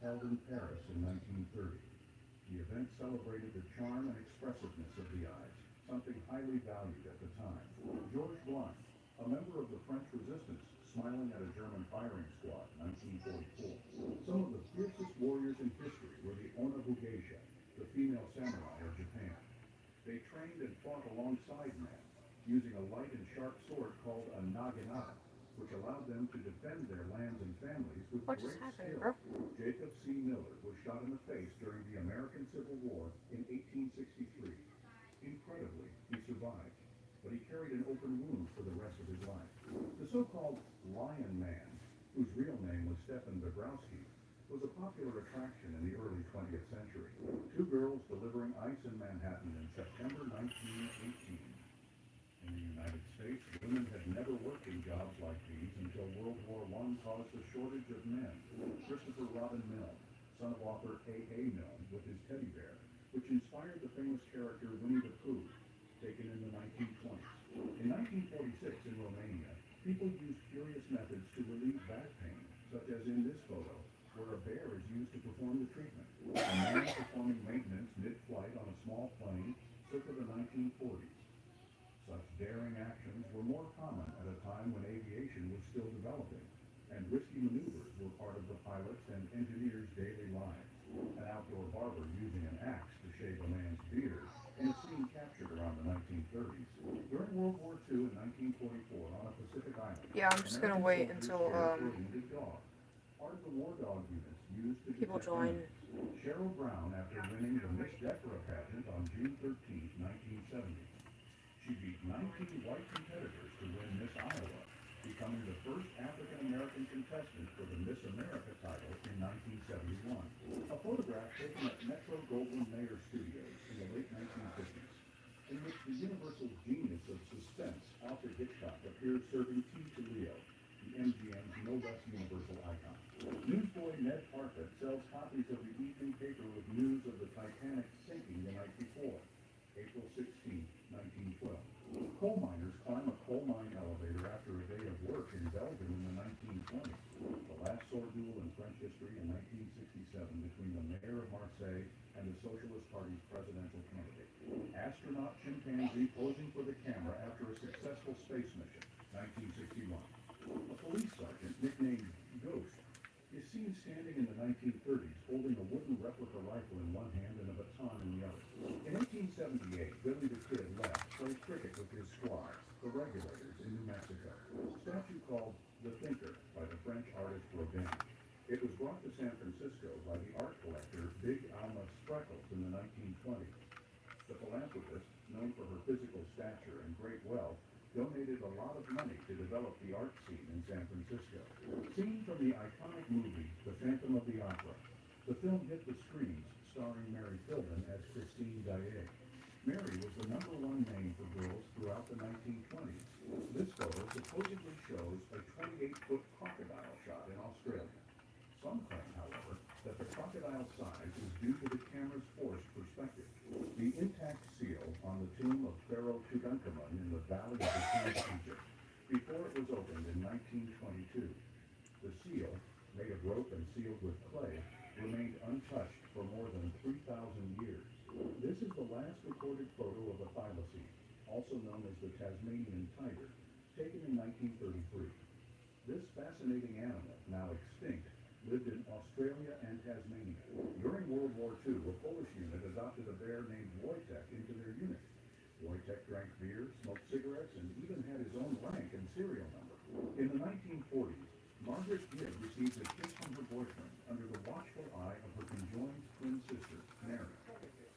held in Paris in 1930. The event celebrated the charm and expressiveness of the eyes, something highly valued at the time. George Blanc, a member of the French resistance, smiling at a German firing squad, 1944. Some of the fiercest warriors in history were the Onabugeisha, the female samurai of Japan. They trained and fought alongside men, using a light and sharp sword called a naginata, which allowed them to defend their lands and families with What just great happened, skill. bro? Jacob C. Miller was shot in the face during the American Civil War in 1863. Incredibly, he survived, but he carried an open wound for the rest of his life. The so-called Lion Man, whose real name was Stefan Dabrowski, was a popular attraction in the early 20th century. Two girls delivering ice in Manhattan in September 1918. In the United States, women had never worked in jobs like these until World War I caused a shortage of men. Christopher Robin Milne, son of author A. Milne, with his teddy bear, which inspired the famous character Winnie the Pooh, taken in the 1920s. In 1946 in Romania, people used curious methods to relieve back pain, such as in this photo, where a bear is used to perform the treatment. A man performing maintenance mid-flight on a small plane circa the 1940s. Such daring actions were more common at a time when aviation was still developing, and risky maneuvers were part of the pilots' and engineers' daily lives. An outdoor barber using an axe to shave a man's beard in a scene captured around the 1930s. During World War II in 1944 on a Pacific island, Yeah, I'm just gonna American wait soldiers until cared for a wounded dog, part of the war dog units used to people detect join. enemies. Cheryl Brown, after winning the Miss Decra pageant on June 13, 1970, she beat 19 white competitors to win Miss Iowa, becoming the first African-American contestant for the Miss America title in 1971. A photograph taken at Metro-Goldwyn-Mayer Studios in the late 1950s, in which the universal genius of suspense, Alfred Hitchcock, appears serving tea to Leo, the MGM's no less universal icon. Newsboy Ned Parfit sells copies of the evening paper with news of the Titanic sinking the night before, April 16, 1912. Coal miners climb a coal mine elevator after a day of work in Belgium in the 1920s. The last sword duel in French history in 1967 between the mayor of Marseille and the Socialist Party's presidential candidate. Astronaut chimpanzee posing for the camera after a successful space mission, 1961. A police sergeant nicknamed Ghost is seen standing in the 1930s holding a wooden replica rifle in one hand and a baton in the other. In 1878, Billy the Kid left, played cricket with his squad, the Regulators, in New Mexico. Statue called The Thinker by the French artist Rodin. It was brought to San Francisco by the art collector Big Alma Spreckles in the 1920s. The philanthropist, known for her physical stature and great wealth, donated a lot of money to develop the art scene in San Francisco. Seen from the iconic movie The Phantom of the Opera, the film hit the screens starring Mary Philbin as Christine Daae. Mary was the number one name for girls throughout the 1920s. This photo supposedly shows a 28-foot crocodile shot in Australia. Some claim, however, that the crocodile's size is due to the camera's forced perspective. The intact seal on the tomb of Pharaoh Tutankhamun in the Valley of the Kings of Egypt, before it was opened in 1922. The seal, made of rope and sealed with clay, remained untouched for more than 3,000 years. This is the last recorded photo of a thylacine, also known as the Tasmanian tiger, taken in 1933. This fascinating animal, now extinct, lived in Australia and Tasmania. During World War II, a Polish unit adopted a bear named Wojtek into their unit. Wojtek drank beer, smoked cigarettes, and even had his own rank and serial number. In the 1940s, Margaret Gibb received a kiss from her boyfriend under the watchful eye of her conjoined twin sister, Mary.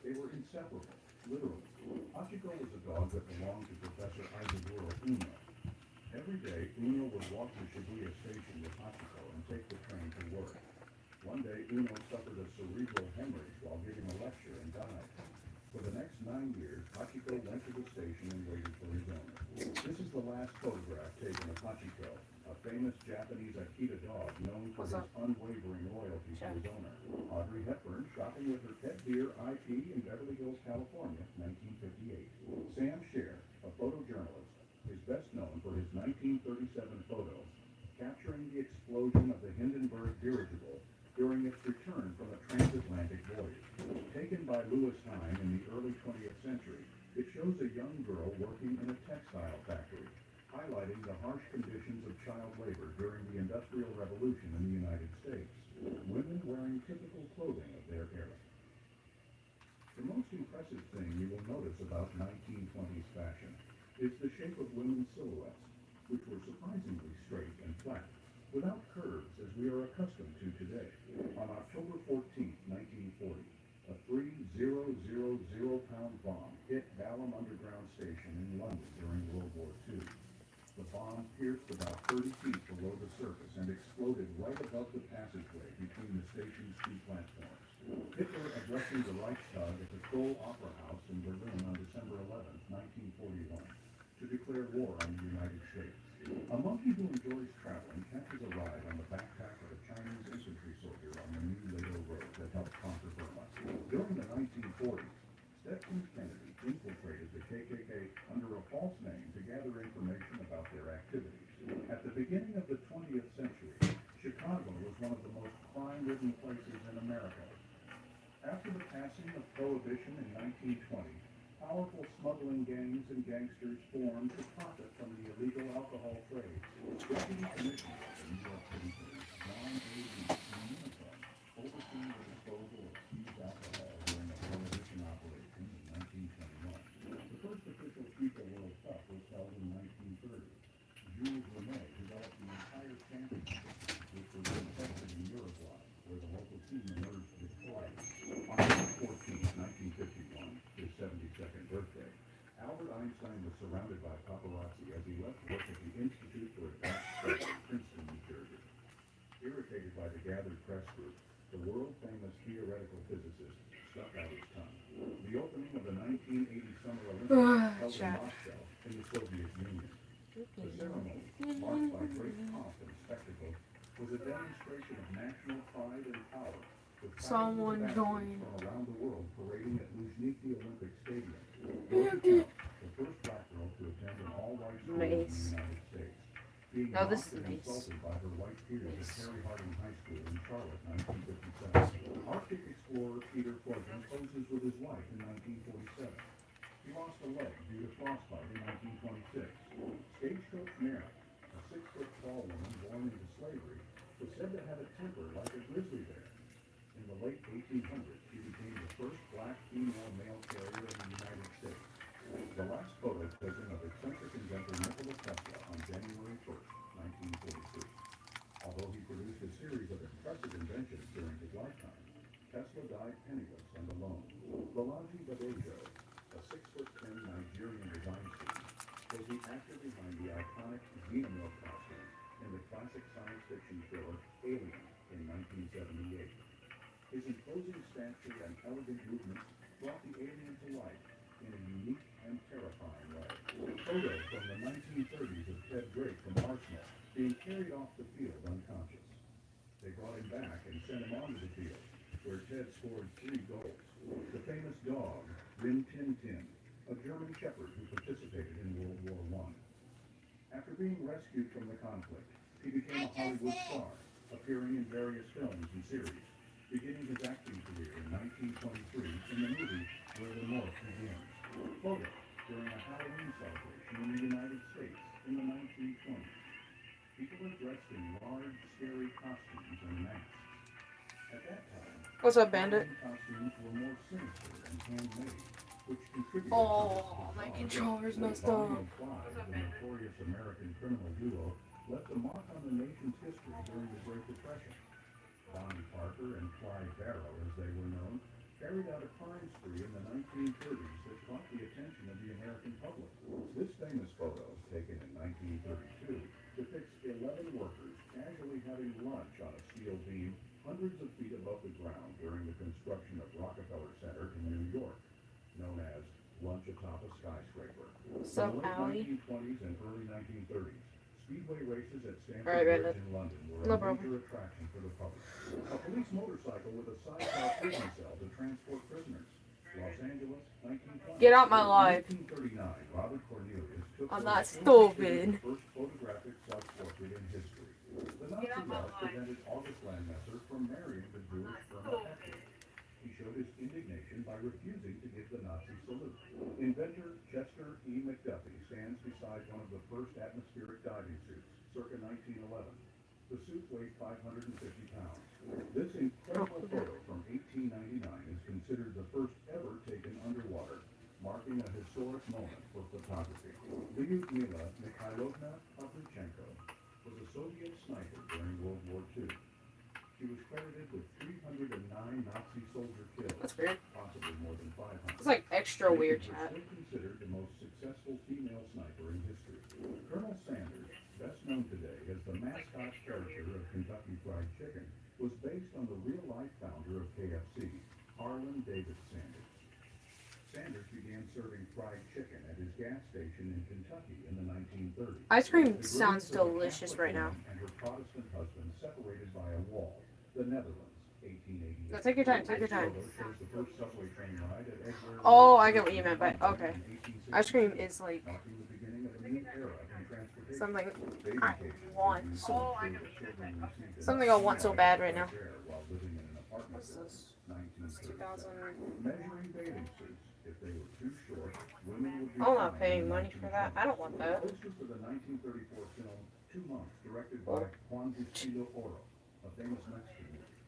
They were inseparable, literally. Hachiko was a dog that belonged to Professor Isaburo Uno. Every day, Uno would walk to Shibuya Station with Hachiko and take the train to work. One day, Uno suffered a cerebral hemorrhage while giving a lecture and died. For the next 9 years, Hachiko went to the station and waited for his owner. This is the last photograph taken of Hachiko, a famous Japanese Akita dog known for What's his up? unwavering loyalty to Check. his owner. Audrey Hepburn shopping with her pet deer IP in Beverly Hills, California, 1958. Sam Scher, a photojournalist, is best known for his 1937 photo capturing the explosion of the Hindenburg dirigible during its return Lewisheim in the early 20th century, it shows a young girl working in a textile factory, highlighting the harsh conditions of child labor during the Industrial Revolution in the United States, women wearing typical clothing of their era. The most impressive thing you will notice about 1920s fashion is the shape of women's silhouettes, which were surprisingly straight and flat, without curves as we are accustomed to today. On October 14, 1940, a 3,000-pound bomb hit Balham Underground Station in London during World War II. The bomb pierced about 30 feet below the surface and exploded right above the passageway between the station's two platforms. Hitler addressing the Reichstag at the Kroll Opera House in Berlin on December 11, 1941, to declare war on the United States. A monkey who enjoys traveling catches a ride on the backpack of a Chinese infantry soldier on the new Lato Road that helped conquer Burma. During the 1940s, Stetson Kennedy infiltrated the KKK under a false name to gather information about their activities. At the beginning of the 20th century, Chicago was one of the most crime-ridden places in America. After the passing of Prohibition in 1920, powerful smuggling gangs and gangsters formed to profit from the illegal alcohol trade. Deputy Commissioner of the New York City Police, John A. Reed, in uniform, overseeing the disposal of seized alcohol during a Prohibition operation in 1921. The first official FIFA World Cup was held in 1930. Jules Rimet developed the entire championship, which was then tested in Uruguay, where the local team emerged victorious. On March 14, 1951, his 72nd birthday, Albert Einstein was surrounded by paparazzi as he left work at the Institute for Advanced Study in Princeton, New Jersey. Irritated by the gathered press group, the world-famous theoretical physicist stuck out his tongue. The opening of the 1980 Summer Olympics held in Moscow in the Soviet Union. The ceremony, marked by great pomp and spectacle, was a demonstration of national pride and power, with Someone joined from around the world parading at Luzhniki Olympic Stadium. The first black girl to attend an all-white school in the United States, being mocked and insulted by her white peers at Harry Harding High School in Charlotte, 1957. Arctic explorer Peter Floyd poses with his wife in 1947. He lost a leg due to frostbite in 1926. Stagecoach Mary, a 6-foot-tall woman born into slavery, was said to have a temper like a grizzly bear. In the late 1800s, she became the first black female mail carrier in the United States. The last photo taken of eccentric inventor Nikola Tesla on January 1st, 1943. Although he produced a series of impressive inventions during his lifetime, Tesla died penniless and alone. Balaji Badejo, a 6'10" Nigerian design student, was the actor behind the iconic xenomorph costume in the classic science fiction thriller Alien in 1978. His imposing stature and elegant movements brought the alien to life in a unique and terrifying way. Photos from the 1930s of Ted Drake from Arsenal being carried off the field unconscious. They brought him back and sent him onto the field, where Ted scored 3 goals. The famous dog, Rin Tin Tin, a German shepherd who participated in World War I. After being rescued from the conflict, he became a Hollywood star, appearing in various films and series, beginning his acting career in 1923 in the movie Where the North Begins. Photo during a Halloween celebration in the United States in the 1920s. People are dressed in large, scary costumes and masks. At that time, what's up, Bandit? costumes were more sinister and handmade, which contributed Oh, my controller's messed up. Bonnie and Clyde, the notorious American criminal duo, left a mark on the nation's history during the Great Depression. Bonnie Parker and Clyde Barrow, as they were known, carried out a crime spree in the 1930s that caught the attention of the American public. This famous photo, taken in 1932, depicts 11 workers casually having lunch on a steel beam hundreds of feet above the ground during the construction of Rockefeller Center in New York, known as lunch atop a skyscraper. What's up, In the Allie? late 1920s and early 1930s, speedway races at Stamford Alright, Bridge Bandit. in London were No a problem. major attraction for the public. A police motorcycle with a sidecar prison cell to transport prisoners. Los Angeles, 1920. Get out my life. 1939, Robert Cornelius took I'm the not first stupid. photographic self-portrait in history. The Nazi laws prevented August Landmesser from marrying the Jewish Burma ethnic. he showed his indignation by refusing to give the Nazi salute. Inventor Chester E. McDuffie stands beside one of the first atmospheric diving suits, circa 1911. The suit weighed 550 pounds. This incredible photo from 1899 is considered the first ever taken underwater, marking a historic moment for photography. Lyudmila Mikhailovna Pavlichenko was a Soviet sniper during World War II. She was credited with 309 Nazi soldier kills, That's weird. possibly more than 500. It's like extra weird, She chat. is still considered the most successful female sniper in history. Colonel Sanders, best known today as the mascot character of Kentucky Fried Chicken, was based on the real-life founder of KFC, Harlan David Sanders. Sanders began serving fried chicken at his gas station in Kentucky in the 1930s. Ice cream The sounds graves of a delicious Catholic right now. woman and her Protestant husband separated by a wall. The Netherlands, 1888. No, take your time, take your This time. photo shows the first subway train ride at Edgware Oh, Road I get what you meant by okay. in Ice cream 1862, is like marking the beginning of a new era in transportation. something Baby I cages want were used so to ensure that children received something enough I want so sunlight bad and right now. fresh air while living in an apartment What's building. this? 1937. Measuring bathing suits. If they were too short, women would be I'm not fined paying in money for that. I don't want that. Posters for the 1934 film 2 Months, directed by Juan Bustillo Oro, a famous Mexican movie.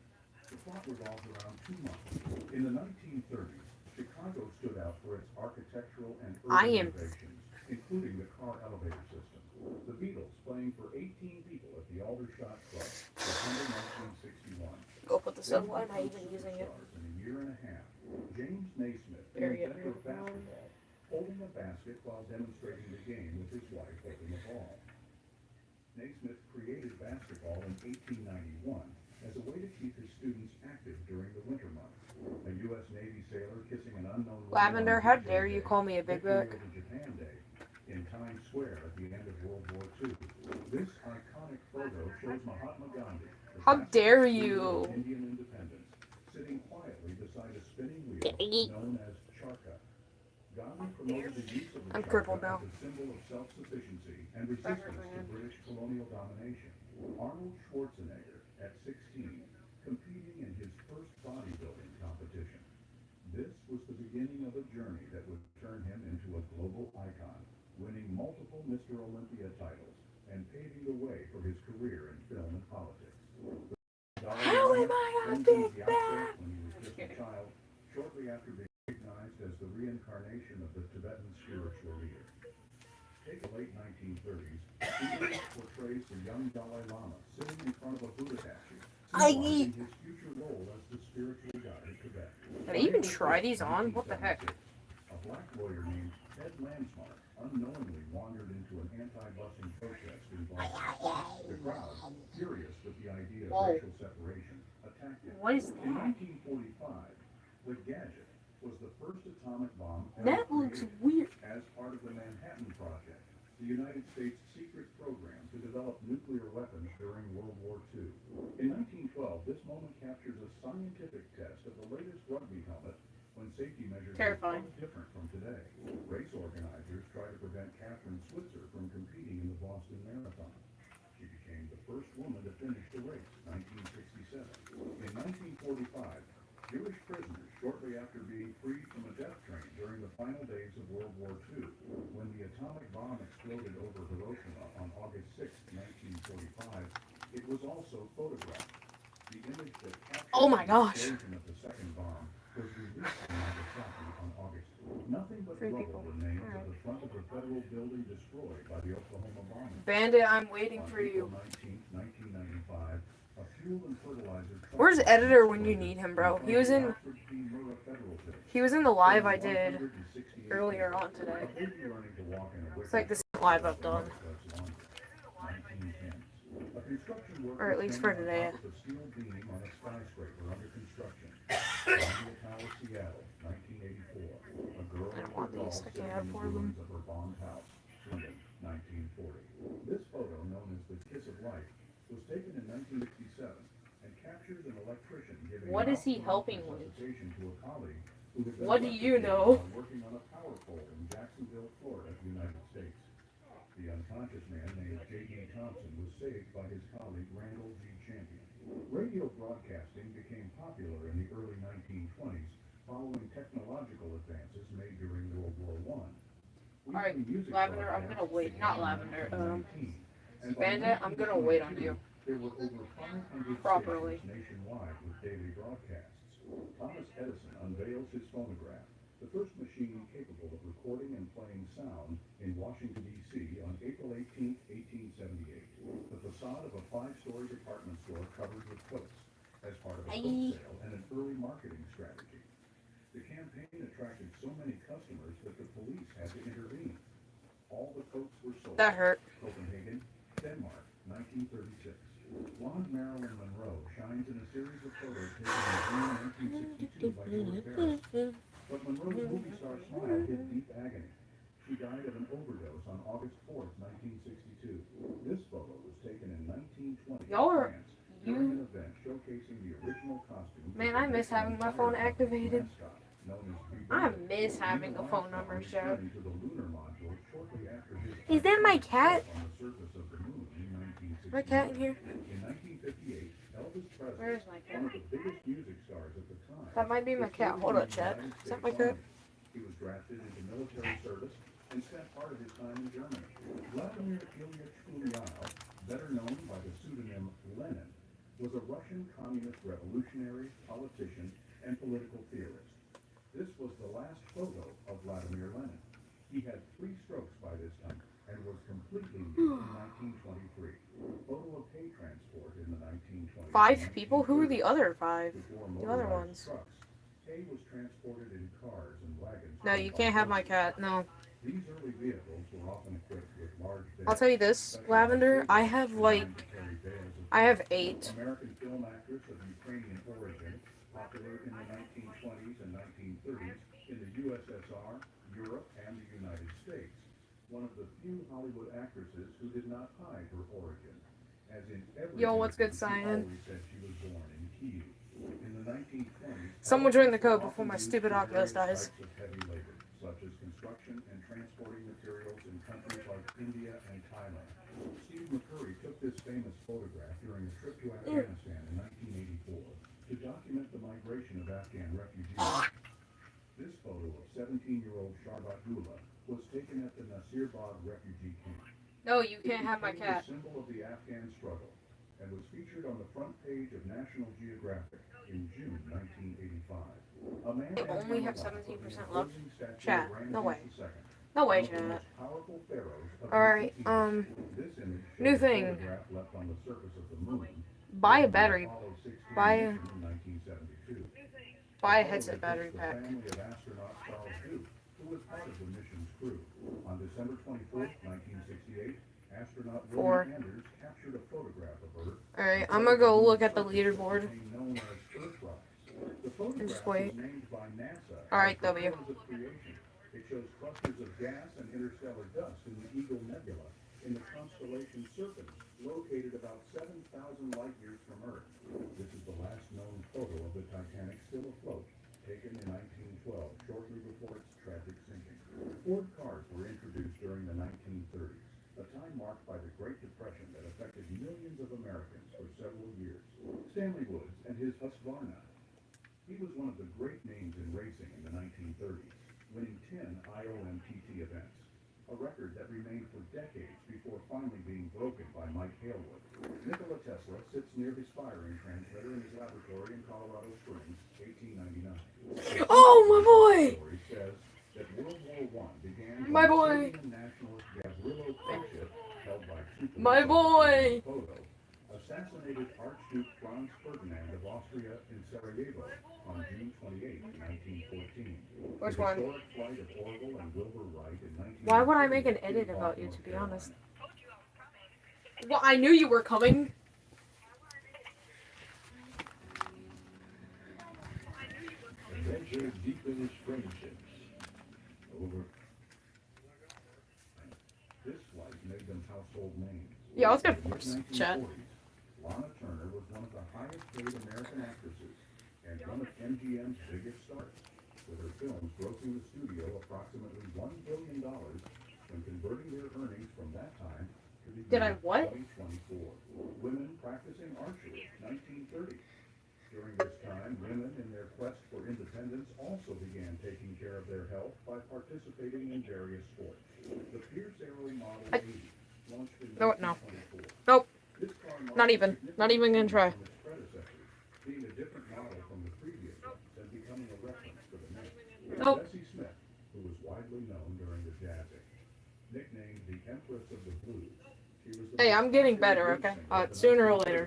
The plot revolves around 2 months. In the 1930s, Chicago stood out for its architectural and I urban am innovations, including the car elevator system. The Beatles playing for 18 people at the Aldershot Club, September 1961. Go put this up. Why am I even using it? In a year and a half, James Naismith, the Period. inventor of basketball, holding a basket while demonstrating the game with his wife holding a ball. Naismith created basketball in 1891 as a way to keep his students active during the winter months. A U.S. Navy sailor kissing an unknown woman Lavender, on how DJ dare you Day, call me a big Victory book? over Japan Day, in Times Square at the end of World War II. This iconic photo shows Mahatma Gandhi, the How pacifist dare leader you? of Indian independence, sitting quietly beside a spinning wheel known as charkha. Gandhi promoted the use of the I'm charkha crippled now. as a symbol of self-sufficiency and resistance to British colonial domination. Arnold Schwarzenegger, at 16, competing in his first bodybuilding competition. This was the beginning of a journey that would turn him into a global icon, winning multiple Mr. Olympia titles and paving the way for his career in film and politics. How am I a big bad? When he was just a child, shortly after being recognized as the reincarnation of the Tibetan spiritual leader. Take the late 1930s, English portrays the young Dalai Lama sitting in front of a Buddha statue, symbolizing his future role as the spiritual guide of Tibet. Did I even try these on? What the heck? A black lawyer named Ted Lansmark unknowingly wandered into an anti-busing protest in Boston. The crowd, furious with the idea of racial separation, attacked him. What is In that? 1945, the Gadget was the first atomic bomb ever That looks created. weird. As part of the Manhattan Project, the United States' secret program to develop nuclear weapons during World War II. In 1912, this moment captures a scientific test of the latest rugby helmet when safety measures Terrifying. are quite different from today. Race organizers tried to prevent Catherine Switzer from competing in the Boston Marathon. She became the first woman to finish the race, 1967. In 1945, Jewish prisoners, shortly after being freed from a death train during the final days of World War II, when the atomic bomb exploded over Hiroshima on August 6, 1945, it was also photographed. The image that captured Oh my the gosh. explosion of the second bomb was released from Nagasaki on August. Nothing but 3 rubble people. remains Alright. of the front of the federal building destroyed by the Oklahoma bombing. Bandit, I'm waiting On for April you. 19, 1995, a fuel and fertilizer truck Where's bomb editor when you exploded need him, bro? in He was front in of the Oxford P. Murrah Federal Building, he was in the live I killing did 168 earlier people. on today. A baby learning to walk in a It's like wicker this live I've truck done. does laundry. 1910s. A construction Or worker at least standing for on today. top of a steel beam on a skyscraper under construction. Columbia Tower, Seattle, 1984. A girl I and her want doll these. I sitting can't have in the 4 of them. ruins of her bombed house. Swindon, 1940. This photo, known as the Kiss of Life, was taken in 1967 and captures an electrician giving What is he mouth-to-mouth helping with? resuscitation to a colleague who had been What do you electrocuted know? while working on a power pole in Jacksonville, Florida, United States. The unconscious man named J.D. Thompson was saved by his colleague Randall G. Champion. Radio broadcasting became popular in the early 1920s following technological advances made during World War I. Alright, Weekly music Lavender, I'm gonna broadcasts wait. Not began in Lavender. 1919, and by Bandit, I'm gonna wait on 1922, you. there were over 500 Properly. stations nationwide with daily broadcasts. Thomas Edison unveils his phonograph, the first machine capable of recording and playing sound in Washington, D.C. on April 18, 1878. The facade of a 5-story department store covered with coats as part of a coat sale and an early marketing strategy. The campaign attracted so many customers that the police had to intervene. All the coats were sold. That hurt. Copenhagen, Denmark, 1936. Blonde Marilyn Monroe shines in a series of photos taken in June 1962 by George Barris. But Monroe's movie star smile hid deep agony. She died of an overdose on August 4th, 1962. This photo was taken in 1920 Y'all in are- France during an event showcasing the original costume. Man, I miss having my phone activated. I miss having a phone number show. Is that my cat? My cat in here? In 1958, Elvis Presley, Where's my cat? one of the biggest music stars at the time, That might be my cat. Hold up, chat. Is that my cat? he was drafted into military service and spent part of his time in Germany. Vladimir Ilyich Ulyanov, better known by the pseudonym Lenin, was a Russian communist revolutionary, politician, and political theorist. This was the last photo of Vladimir Lenin. He had 3 strokes by this time and was completely nude in 1923. Photo of hay transport in the 1920s. 5 people? Who are the other 5? Before The other motorized ones. trucks, hay was transported in cars and wagons. No, you can't have my cat. No. These early vehicles were often equipped with large bales. I'll tell you this, Lavender. I have like, I have 8. American film actress of Ukrainian origin, popular in the 1920s and 1930s in the USSR, Europe, and the United States. One of the few Hollywood actresses who did not hide her origin. As in every Yo, what's good, she Cyan? always said she was born in Kyiv. In the 1920s, Someone join the code before my stupid Oculus dies. types of heavy labor, such as construction and transporting materials in countries like India and Thailand. Steve McCurry took this famous photograph during a trip to Afghanistan in 1984 to document the migration of Afghan refugees. This photo of 17-year-old Sharbat Gula was taken at the Nasirbad refugee camp. No, you It can't have my became cat. a symbol of the Afghan struggle and was featured on the front page of National Geographic in June 1985. A man It had only come have alive 17% with the left. imposing statue Chat, of no Ramses way. II, No way, one of the chat. most powerful pharaohs of Alright, ancient Egypt. This image shows new a thing. photograph left on the surface of the moon Buy a during the battery. Apollo 16 Buy a- mission in 1972. Buy a The headset photo battery depicts pack. The family of astronaut Charles Duke, who was part of the mission's crew. On December 24, 1968, astronaut 4. William Anders captured a photograph of Earth. Alright, I'm gonna go look at the leaderboard. Known as Earthrise. The photograph Just wait. was named by NASA Alright, as the W. cause of creation. It shows clusters of gas and interstellar dust in the Eagle Nebula in the constellation Serpens, located about 7,000 light years from Earth. This is the last known photo of the Titanic still afloat, taken in 1912, shortly before its tragic sinking. Ford cars were introduced during the 1930s, a time marked by the Great Depression that affected millions of Americans for several years. Stanley Woods and his Husqvarna. He was one of the great names in racing in the 1930s, winning 10 IOMTT events, a record that remained for decades before finally being broken by Mike Halewood. Nikola Tesla sits near his firing transmitter in his laboratory in Colorado Springs, 1899. Oh, my boy! Story says that World War I began My when boy. Serbian nationalist Gavrilo Princip, held by Super My boy. Photo, assassinated Archduke Franz Ferdinand of Austria in Sarajevo on June 28, 1914. Which The one? historic flight of Orville and Wilbur Wright in 19. Why would I make an edit about you, to be honest? Well, I knew you were coming. And then their deepest friendships. Over. This flight made them household names. Yeah, let's go In the first, chat. 1940s, Lana Turner was one of the highest paid American actresses and one of MGM's biggest stars, with her films grossing the studio approximately $1 billion when converting their earnings from that time to the Did year I what? 2024. Women practicing archery, 1930. During this time, women in their quest for independence also began taking care of their health by participating in various sports. The Pierce Airway Model 80 launched in No. 1924. Nope. This car marked Not a even. significant Not even gonna change try. from its predecessors, being a different model from the previous ones and becoming a reference for the name. Nope. Bessie Smith, who was widely known during the Jazz Age, nicknamed the Empress of the Blues. She was the Hey, most I'm getting popular better, blues okay? singer of the Sooner or 1930s. later.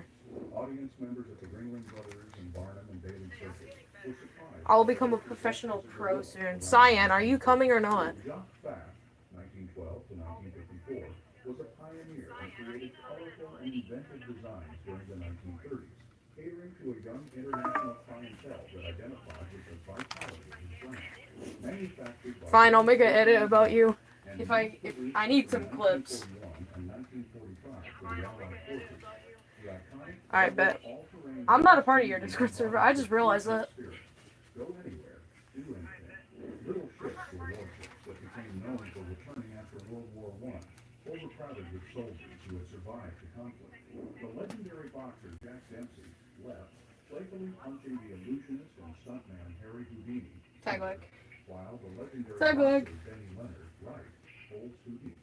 Audience members at the Ringling Brothers and Barnum and Bailey Circus were surprised I'll by the become a local professional success of pro the soon. Willow Cyan, are around you coming or not? Jacques Fath, 1912 to 1954, was a pioneer and created colorful and inventive designs during the 1930s, catering to a young international clientele that identified with the vitality of his brand. Manufactured by Fine, I'll make an edit about you. and If I need some clips. 1941 and 1945 for the Allied forces, the iconic Alright, bet. all-terrain I'm not a part of your Discord server. I just realized that. Go anywhere, do anything. Little ships were warships that became known for returning after World War I, overcrowded with soldiers who had survived the conflict. The legendary boxer Jack Dempsey left, playfully punching the illusionist and stuntman Harry Houdini, Tag leg. while the legendary Tag leg. boxer Benny Leonard, right, holds Houdini.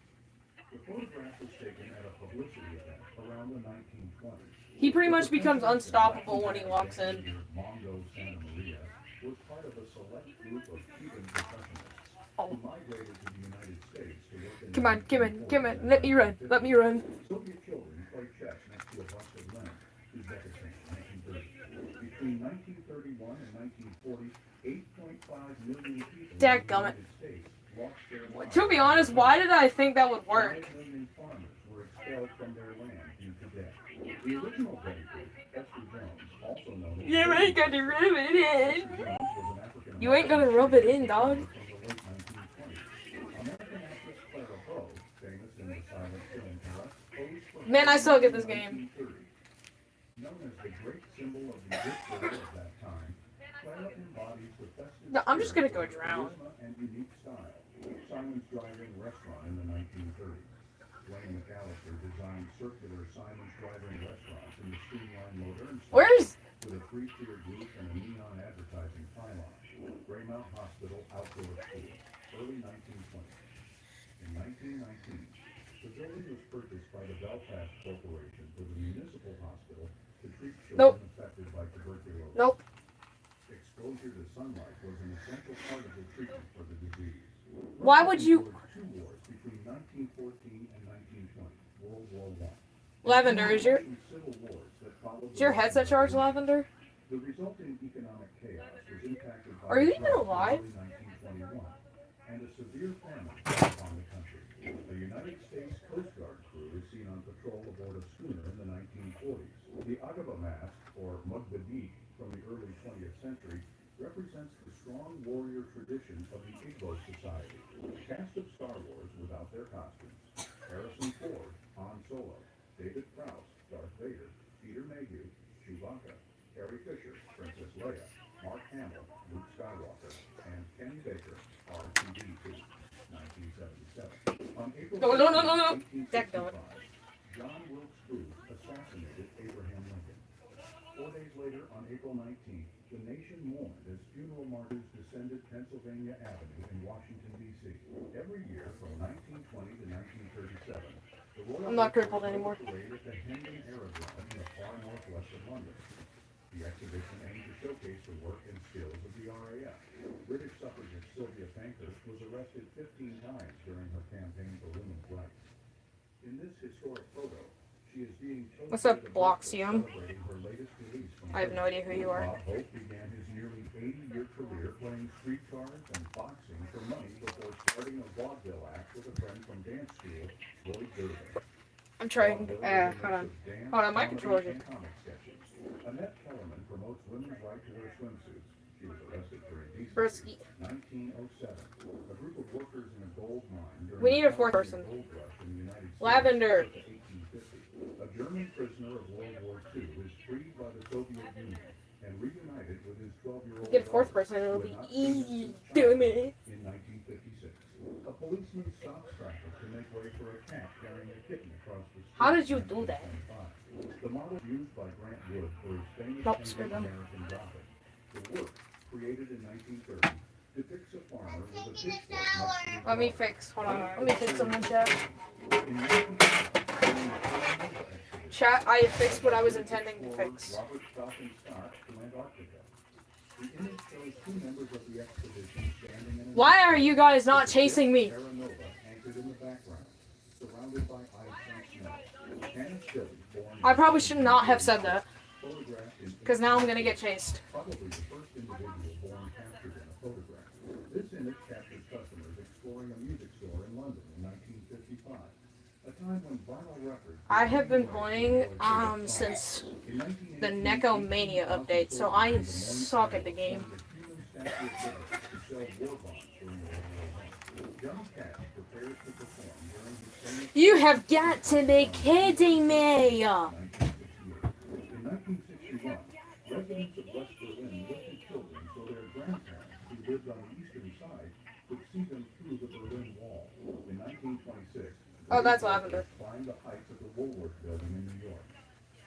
The photograph was taken at a publicity event around the 1920s. He pretty much becomes unstoppable when he walks in. Mongo Santa Maria was part of a select group of Cuban percussionists Oh. who migrated to the United States to work in Come on, come on, come on. Let me run. Let me run. Soviet children played chess next to a bust of Lenin, whose death occurred in 1930. Between 1931 and 1940, 8.5 million people in the Dadgummit. United States lost their lives. To be honest, why did I think that would work? 5 million farmers were expelled from their land due to death. The original Betty Boop, Esther Jones, also known as You ain't gonna rub it Esther in. Jones was an African You ain't gonna rub it in, dog. from the late 1920s. American actress Clara Bow, famous in the silent film era, posed for Man, I suck at this in game. 1930. Known as the great symbol of the good girl of that time, Clara embodies the festive No, I'm just gonna spirit go of drown. charisma and unique style. Simon's Drive-In restaurant in the 1930s. Wayne McAllister designed circular Simon's Drive-In restaurants in the streamlined modern style Where's with a three-tier roof and a neon advertising pylon. Greymount Hospital Outdoor School, early 1920s. In 1919, the building was purchased by the Belfast Corporation for the municipal hospital to treat children Nope. affected by tuberculosis. Nope. Exposure to sunlight was an essential part of the treatment for the disease. Why would you- Russia endured 2 wars between 1914 and 1920, World War I. Lavender? Is your Civil wars that followed is your headset charged, Lavender? the resulting economic chaos was impacted by Are you the even drought in alive? early 1921 and a severe famine fell upon the country. A United States Coast Guard crew is seen on patrol aboard a schooner in the 1940s. The Agaba mask, or Mugbadik, from the early 20th century, represents the strong warrior tradition of the Igbo society. Cast of Star Wars without their costumes. Harrison Ford, Han Solo, David Prowse, Darth Vader, Peter Mayhew, Chewbacca, Carrie Fisher, Princess Leia, Mark Hamill, Luke Skywalker, and Kenny Baker, R2D2, 1977. On April No, no, no, no, no. 15, Dadgummit. 1865, John Wilkes Booth assassinated Abraham Lincoln. 4 days later, on April 19th, the nation mourned as funeral martyrs descended Pennsylvania Avenue in Washington, D.C. Every year from 1920 to 1937, the Royal I'm not Air Force crippled anymore. held a parade at the Hendon Aerodrome in the far northwest of London. The exhibition aimed to showcase the work and skills of the RAF. British suffragist Sylvia Pankhurst was arrested 15 times during her campaign for women's rights. In this historic photo, she is being chosen What's up, to the Bloxium? celebrating her latest release from I have no idea who you are. Bob Hope began his nearly 80-year career playing street cards and boxing for money before starting a vaudeville act with a friend from dance school, Lloyd Durden. I'm trying. Vaudeville is a mix Hold on. of dance, Hold on, my comedy, controller's and comic sketches. Annette Kellerman promotes women's right to wear swimsuits. She was arrested for indecency. Broski. 1907. A group of workers in a gold mine during We need a the fourth California person. Gold Rush in the United States Lavender. circa 1850. A German prisoner of World War II is freed by the Soviet Union and reunited with his 12-year-old Get a fourth daughter, person, it'll who be had not seen him easy. since Do childhood me. in 1956. A policeman stops traffic to make way for a cat carrying a kitten across the street. How did you do that? The model used by Grant Wood for his famous Nope, painted screw them. American Gothic. The work, created in 1930, depicts a farmer with a pitchfork next to his Let me daughter. fix. Hold on. Let me fix something, chat. In 1950, during the first expedition, Chat, I fixed what I was intending to fix. Robert Falcon Scott to Antarctica. The image shows two members of the expedition standing in a Why are you guys not chasing me? Terra Nova anchored in the background, surrounded by ice and snow. Kenneth Billy, born I probably should not have said that, photographed in because now I'm gonna get chased. probably the first individual born captured in a photograph. This image captured customers exploring a music store in London in 1955, a time when vinyl records. I have been playing since the Necomania update, so I suck at the game. You have got to be kidding me! In 1961, residents of West Berlin lifted children so their grandparents, who lived on the eastern side, could see them through the Berlin Wall. In 1926, Oh, that's lavender. climbed the heights of the Woolworth Building in New York.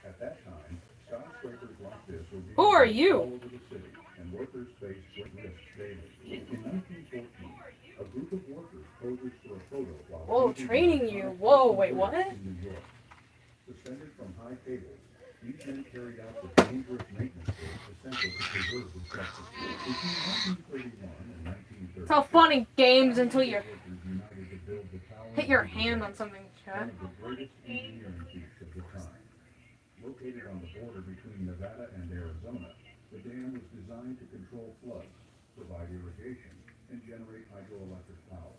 At that time, skyscrapers like this were being Who are built you? all over the city, and workers faced great risks daily. In 1914, a group of workers posed for a photo while Whoa, painting training the you. iconic Whoa, wait, Woolworth what? in New York. Suspended from high cables, these men carried out the dangerous maintenance work essential to preserve the structure. Between 1931 and 1930, It's all fun and games until you workers united to build the tower hit your of hand on something, one chat. of the greatest engineering feats of the time. Located on the border between Nevada and Arizona, the dam was designed to control floods, provide irrigation, and generate hydroelectric power.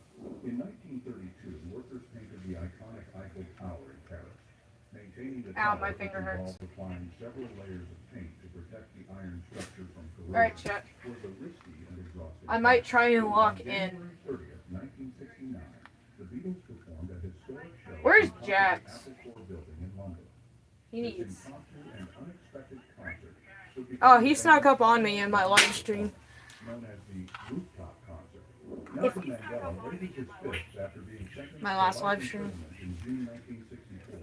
In 1932, workers painted the iconic Eiffel Tower in Paris. Maintaining the Ow, tower my finger hurts. involved applying several layers of paint to protect the iron structure from Alright, corrosion. chat. Was a risky and exhausting I might task. try and On lock in. January 30th, 1969, the Beatles performed a historic show Where's on top of the Jax? Apple Corps building in London. He This needs. impromptu and unexpected concert would Oh, become he the snuck up famous on me in my live stream. known as the rooftop concert. Nelson Mandela raised his fist after being sentenced My to last life live stream. imprisonment in June 1964.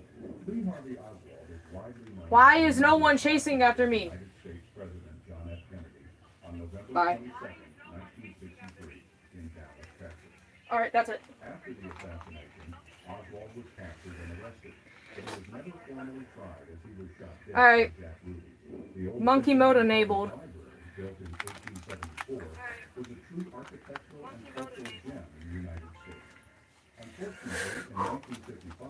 Lee Harvey Oswald is widely known. Why as is the no one chasing after me? United States President John F. Kennedy on November Bye. 22nd, 1963, in Dallas, Texas. Alright, that's it. After the assassination, Oswald was captured and arrested, but he was never formally tried as he was shot dead All right. by Jack Ruby. The old Monkey Central mode Park enabled. Library, built in 1874, was a true architectural and cultural gem in the United States. Unfortunately, in 1955,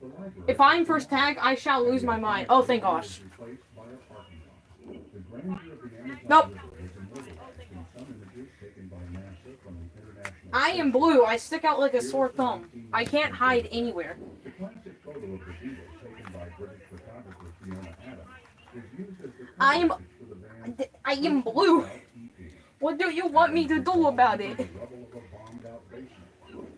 the library If I'm first tag, I shall lose my mind. Oh, thank gosh. was replaced by a parking lot. The grandeur of the Amazon Nope. River is immortalized in some images taken by NASA from the International I am blue. I stick out like a sore thumb. I can't hide anywhere. The classic photo of the Beatles taken by British photographer Fiona Adams is used as the I am- cover image for the band's I am blue. EP. What do you want me to do about it? The rubble of a bombed-out basement.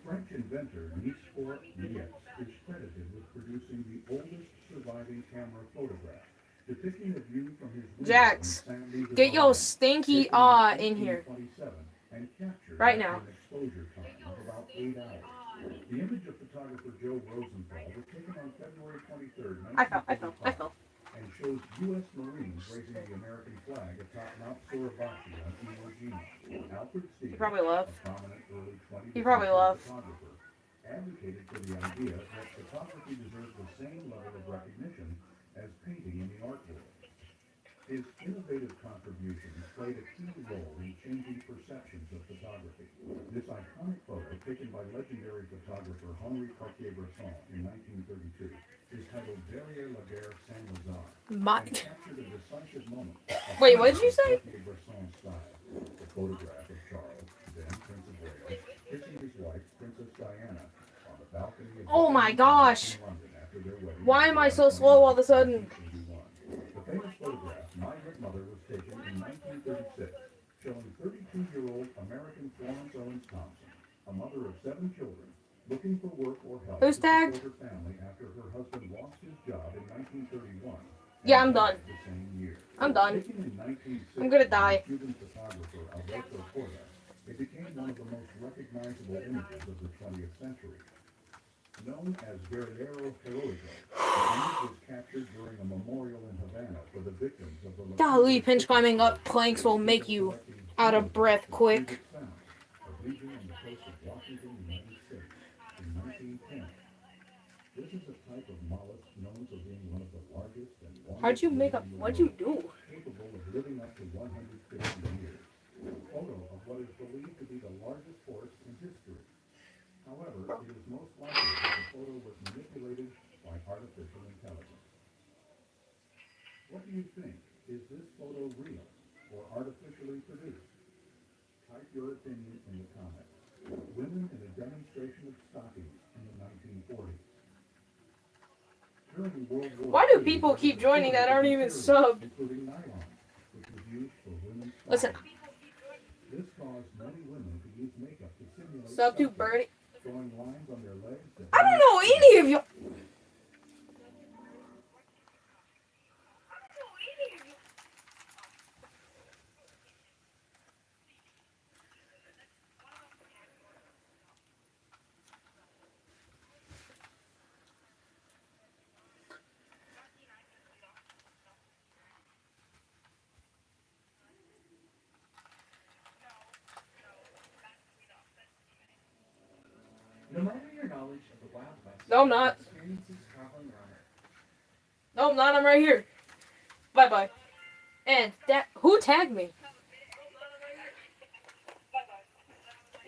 French inventor Nicolas Niepce is credited with producing the oldest surviving camera photograph, depicting a view from his window Jax, in San Luis get your Obispo, stinky taken aw in here. 1827 and captured Right after now. an exposure time of about 8 hours. The image of photographer Joe Rosenthal was taken on February 23rd, I fell. and shows U.S. Marines raising the American flag atop Mount Suribachi on Iwo Jima. Alfred Stevens, You probably love. a prominent early 20th You probably century love. photographer, advocated for the idea that photography deserves the same level of recognition as painting in the art world. His innovative contributions played a key role in changing perceptions of photography. This iconic photo, taken by legendary photographer Henri Cartier-Bresson in 1932, is titled Derrière la guerre Saint-Lazare, My. and captured a decisive moment. of Wait, what did you say? Cartier-Bresson's style. The photograph of Charles, then Prince of Wales, kissing his wife, Princess Diana, on the balcony of Oh my gosh. in London after their wedding. Why am I so slow all of a sudden? The famous photograph, My Mother, was taken in 1936, showing 32-year-old American Florence Owens Thompson, a mother of 7 children, looking for work or help Who's to tagged? support her family after her husband lost his job in 1931. Yeah, and I'm done. died the same year. I'm done. Taken in 1960 I'm gonna die. by Cuban photographer Alberto Corda, it became one of the most recognizable images of the 20th century. Known as Guerrero Heroico, the image was captured during a memorial in Havana for the victims of the Golly, pinch climbing up planks will make you out of breath quick. a region on the coast of Washington, United States, in 1910. This is a type of mollusk known for being one of the largest and longest What'd you do? capable of living up to 150 years. A photo of what is believed to be the largest horse in history. However, it is most likely that the photo was manipulated by artificial intelligence. What do you think? Is this photo real or artificially produced? Type your opinion in the comments. Women in a demonstration of stockings in the 1940s. During World War Why do people keep joining that aren't even subbed? including nylon, which was used for women's Listen, This caused many women to use makeup to simulate sub to stockings, Bernie. drawing lines on their legs that I don't know any of you. No, I'm not. No, I'm not. I'm right here. Bye bye. And that who tagged me?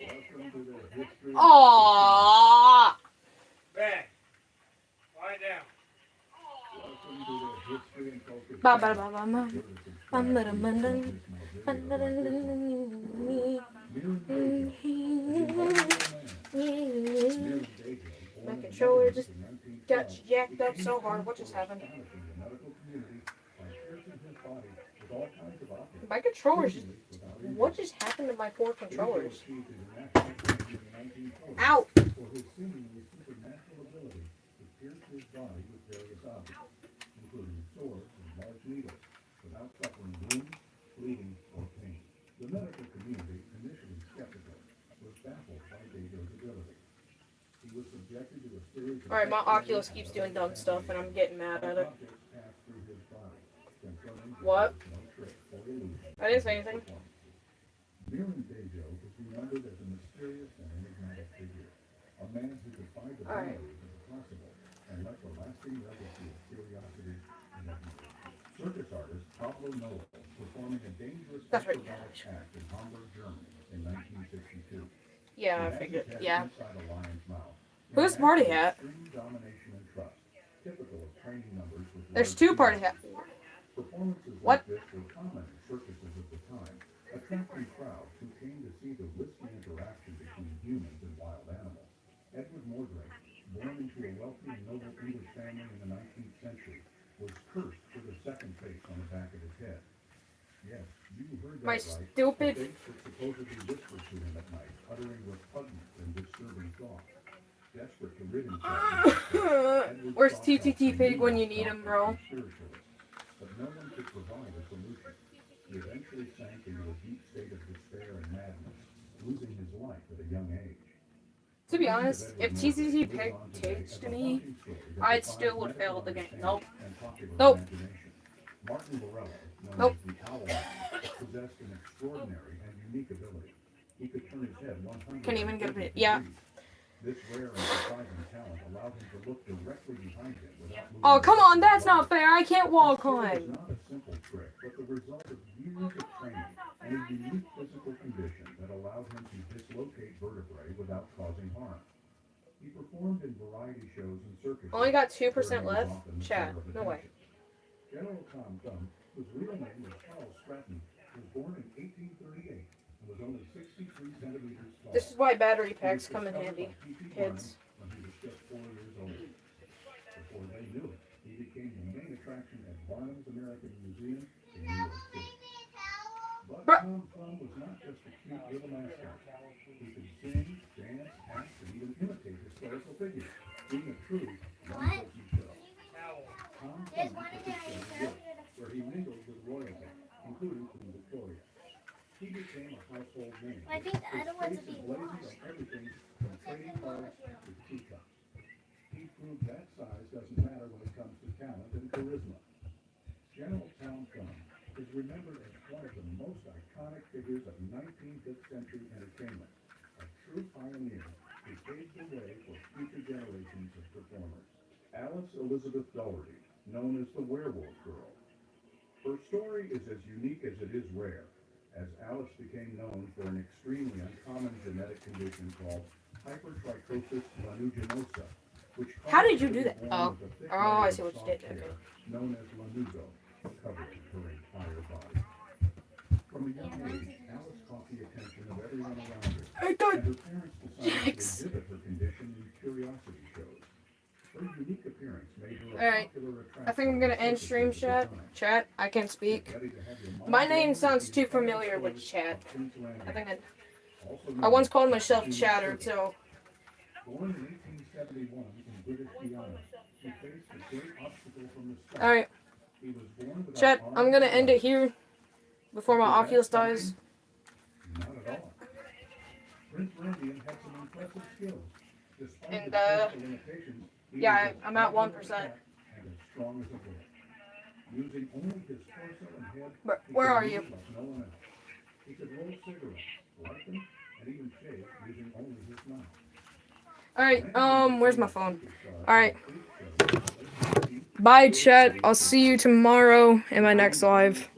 Welcome to the history of Aww. Back. Lie down. Welcome to the history and culture. Bye bye bye bye bye. My controller just got jacked up so hard. What just happened? My controllers just. What just happened to my poor controllers? Ow! For his seemingly supernatural ability to pierce his body with various objects, including swords and large needles, without suffering wounds, bleeding, or pain. The medical community, initially skeptical, was baffled by Dago's ability. He was subjected to a series of Alright, my Oculus keeps doing dumb stuff and I'm getting mad at it. objects passed through his body, confirming that What? there was no trick or illusion. I didn't say anything. Miran Dago is remembered as a mysterious and enigmatic figure, a man who defied the Alright. boundaries of the possible and left a lasting legacy of curiosity and enigma. Circus artist Pablo Noel performing a dangerous That's right. acrobatic act in Hamburg, Germany in 1962. Yeah, I He had figured. his head Yeah. inside a lion's mouth. Who's An party act of hat? extreme domination and trust, typical of training numbers with There's large two party crowds. hats. Performances What? like this were common in circuses of the time, attracting crowds who came to see the risky interaction between humans and wild animals. Edward Mordrake, born into a wealthy and noble English family in the 19th century, was cursed with a second face on the back of his head. Yes, you heard that My right. stupid. A face that supposedly whispered to him at night, uttering repugnant and disturbing thoughts. Desperate to rid himself of this curse, Edward Where's sought help TTT from Pig when you leading need him, doctors bro? and spiritualists, but no one could provide a solution. He eventually sank into a deep state of despair and madness, losing his life at a young age. To be honest, if TTT Pig takes to me, I'd still would fail the game. Nope. Nope. Martin Morello, known Nope. as the Owl Man, possessed an extraordinary and unique ability. He could turn his head 100 Can't even get a bit. Yeah. This rare and surprising talent allowed him to look directly behind him without moving. Oh, come on, that's not fair. I can't wall This climb. is not a simple trick, but the result of years of training and a unique physical condition that allowed him to dislocate vertebrae without causing harm. He performed in variety shows and circuses. Only got 2% where he was left? often the Chad, center of no way. attention. General Tom Thumb, whose real name was Charles Stratton, was born in 1838 and was only 63 centimeters tall. This is why battery He packs was come in discovered handy, by P.T. kids. Barnum when he was just 4 years old. Before they knew it, he became the main attraction at Barnum's American Museum in New York City. But Bruh. Tom Thumb was not just a cute little mascot. He could sing, dance, act, and even imitate historical figures, being a true one-person show. Tom Thumb took his show to Europe, where he mingled with royalty, including Queen Victoria. He became a household name. I think the other ones His would be face is blazoned washed. on everything from trading cards to teacups. He proved that size doesn't matter when it comes to talent and charisma. General Town Thumb is remembered as one of the most iconic figures of 19th century entertainment, a true pioneer who paved the way for future generations of performers. Alice Elizabeth Dougherty, known as the Werewolf Girl. Her story is as unique as it is rare, as Alice became known for an extremely uncommon genetic condition called hypertrichosis lanuginosa, which How did you caused her do to that? be born Oh. with a thick Oh, layer I of see what you soft did. Okay. hair known as lanugo, covering her entire body. From a young age, Alice caught the attention of everyone around her, and her parents decided to Yikes. exhibit her condition in curiosity shows. Her unique appearance made her a Alright. popular attraction. I think I'm gonna in end stream circuses at chat. the time. Chat, I can't speak. Get ready to have your mind My blown name with sounds the too inspiring familiar with stories chat. of Prince Landing, I think also I known once as called myself Human Chatter, Servant. so. Born in 1871 in British Guiana, he faced a great obstacle from the start. Alright, He was born without chat, arms I'm gonna or end it legs. here before my But did Oculus that stop dies. him? Not at all. Prince Landian had some impressive skills. Despite And, his physical limitations, he yeah, was as I'm at agile as a 1%. cat and as strong as a bull. Using only his torso and head, Where are he you? could move like no one else. He could roll cigarettes, light them, and even shave using only his mouth. Alright, where's my phone? Alright. Bye, chat. I'll see you tomorrow in my next live.